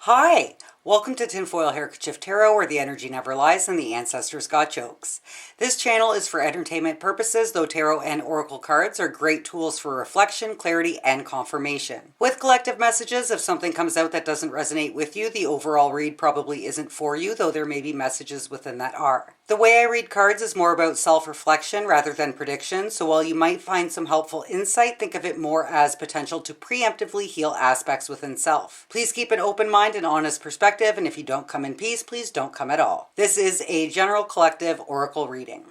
Hi, welcome to Tinfoil Handkerchief Tarot, where the energy never lies and the ancestors got jokes. This channel is for entertainment purposes, though tarot and oracle cards are great tools for reflection, clarity, and confirmation. With collective messages, if something comes out that doesn't resonate with you, the overall read probably isn't for you, though there may be messages within that are. The way I read cards is more about self-reflection rather than prediction, so while you might find some helpful insight, think of it more as potential to preemptively heal aspects within self. Please keep an open mind and honest perspective, and if you don't come in peace, please don't come at all. This is a general collective oracle reading.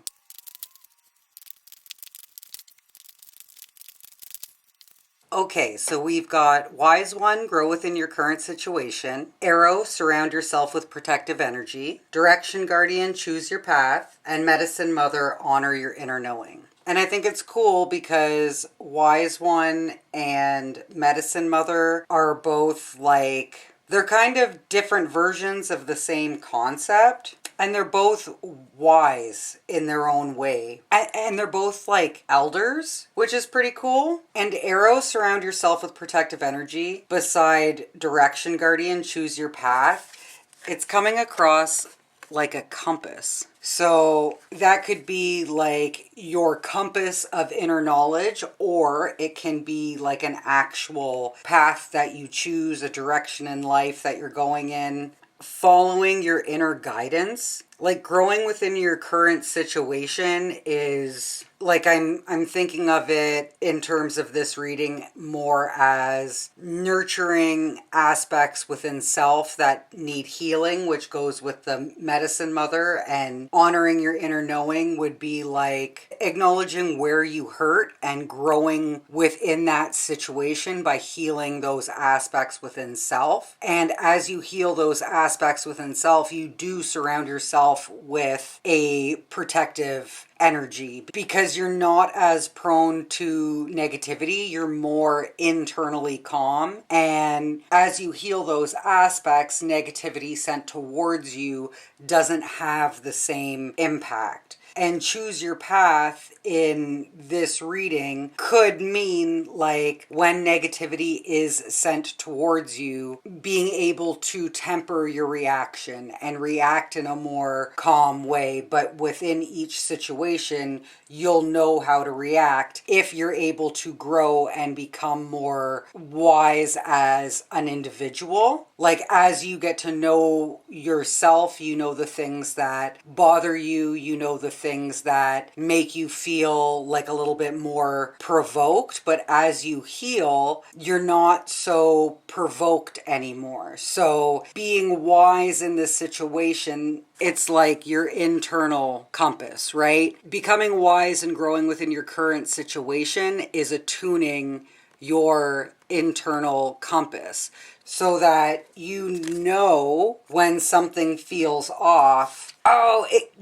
Okay, so we've got Wise One, grow within your current situation. Arrow, surround yourself with protective energy. Direction Guardian, choose your path. And Medicine Mother, honor your inner knowing. And I think it's cool because Wise One and Medicine Mother are both like, they're kind of different versions of the same concept. And they're both wise in their own way. And they're both like elders, which is pretty cool. And Arrow, surround yourself with protective energy. Beside Direction Guardian, choose your path. It's coming across like a compass. So that could be like your compass of inner knowledge, or it can be like an actual path that you choose, a direction in life that you're going in. Following your inner guidance, like growing within your current situation is like I'm thinking of it in terms of this reading more as nurturing aspects within self that need healing, which goes with the Medicine Mother, and honoring your inner knowing would be like acknowledging where you hurt and growing within that situation by healing those aspects within self. And as you heal those aspects within self, you do surround yourself with a protective energy because you're not as prone to negativity. You're more internally calm. And as you heal those aspects, negativity sent towards you doesn't have the same impact. And choose your path in this reading could mean like when negativity is sent towards you, being able to temper your reaction and react in a more calm way. But within each situation, you'll know how to react if you're able to grow and become more wise as an individual. Like as you get to know yourself, you know the things that bother you, you know the things that make you feel like a little bit more provoked. But as you heal, you're not so provoked anymore. So being wise in this situation, it's like your internal compass, right? Becoming wise and growing within your current situation is attuning your internal compass so that you know when something feels off.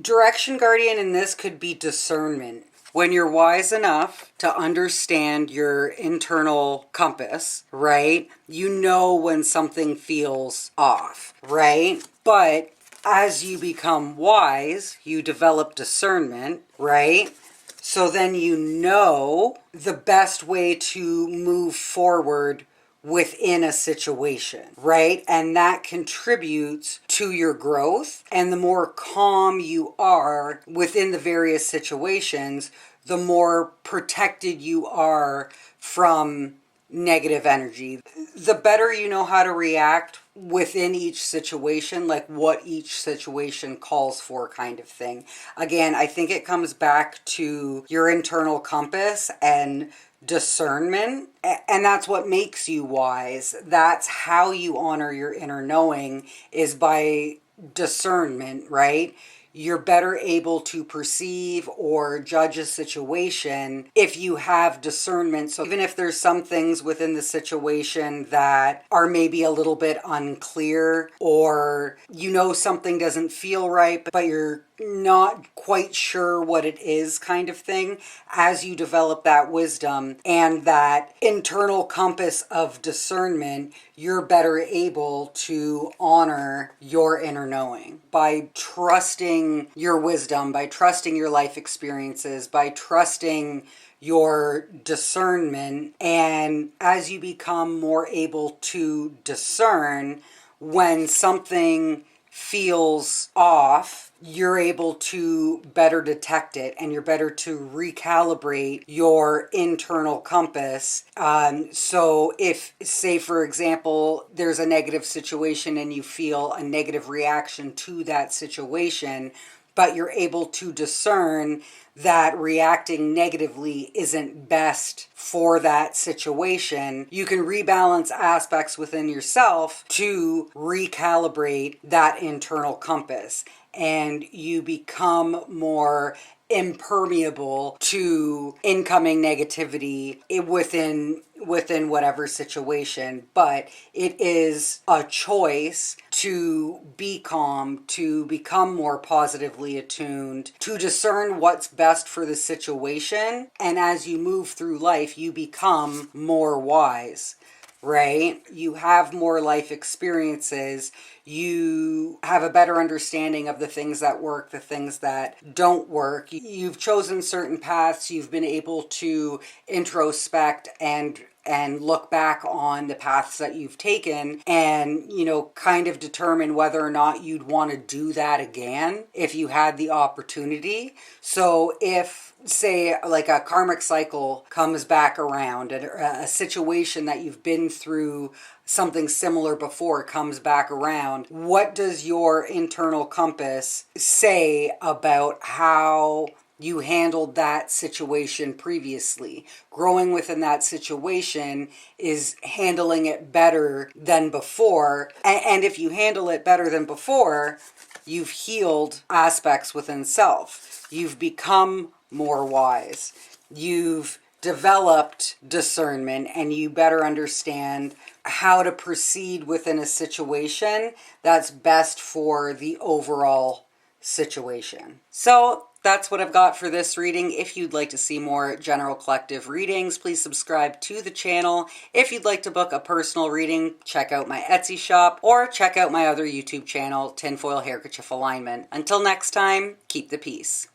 Direction Guardian in this could be discernment. When you're wise enough to understand your internal compass, right? You know when something feels off, right? But as you become wise, you develop discernment, right? So then you know the best way to move forward within a situation, right? And that contributes to your growth. And the more calm you are within the various situations, the more protected you are from negative energy. The better you know how to react within each situation, like what each situation calls for, kind of thing. Again, I think it comes back to your internal compass and discernment, and that's what makes you wise. That's how you honor your inner knowing, is by discernment, right? You're better able to perceive or judge a situation if you have discernment. So even if there's some things within the situation that are maybe a little bit unclear, or you know something doesn't feel right, but you're not quite sure what it is, kind of thing, as you develop that wisdom and that internal compass of discernment, you're better able to honor your inner knowing by trusting your wisdom, by trusting your life experiences, by trusting your discernment. And as you become more able to discern when something feels off, you're able to better detect it and you're better to recalibrate your internal compass. So if, say, for example, there's a negative situation and you feel a negative reaction to that situation, but you're able to discern that reacting negatively isn't best for that situation, you can rebalance aspects within yourself to recalibrate that internal compass. And you become more impermeable to incoming negativity within whatever situation. But it is a choice to be calm, to become more positively attuned, to discern what's best for the situation. And as you move through life, you become more wise, right? You have more life experiences. You have a better understanding of the things that work, the things that don't work. You've chosen certain paths. You've been able to introspect and look back on the paths that you've taken and, kind of determine whether or not you'd want to do that again if you had the opportunity. So if, say, like a karmic cycle comes back around and a situation that you've been through something similar before comes back around, what does your internal compass say about how you handled that situation previously? Growing within that situation is handling it better than before. And if you handle it better than before, you've healed aspects within self. You've become more wise. You've developed discernment and you better understand how to proceed within a situation that's best for the overall situation. So that's what I've got for this reading. If you'd like to see more general collective readings, please subscribe to the channel. If you'd like to book a personal reading, check out my Etsy shop or check out my other YouTube channel, Tinfoil Handkerchief Alignment. Until next time, keep the peace.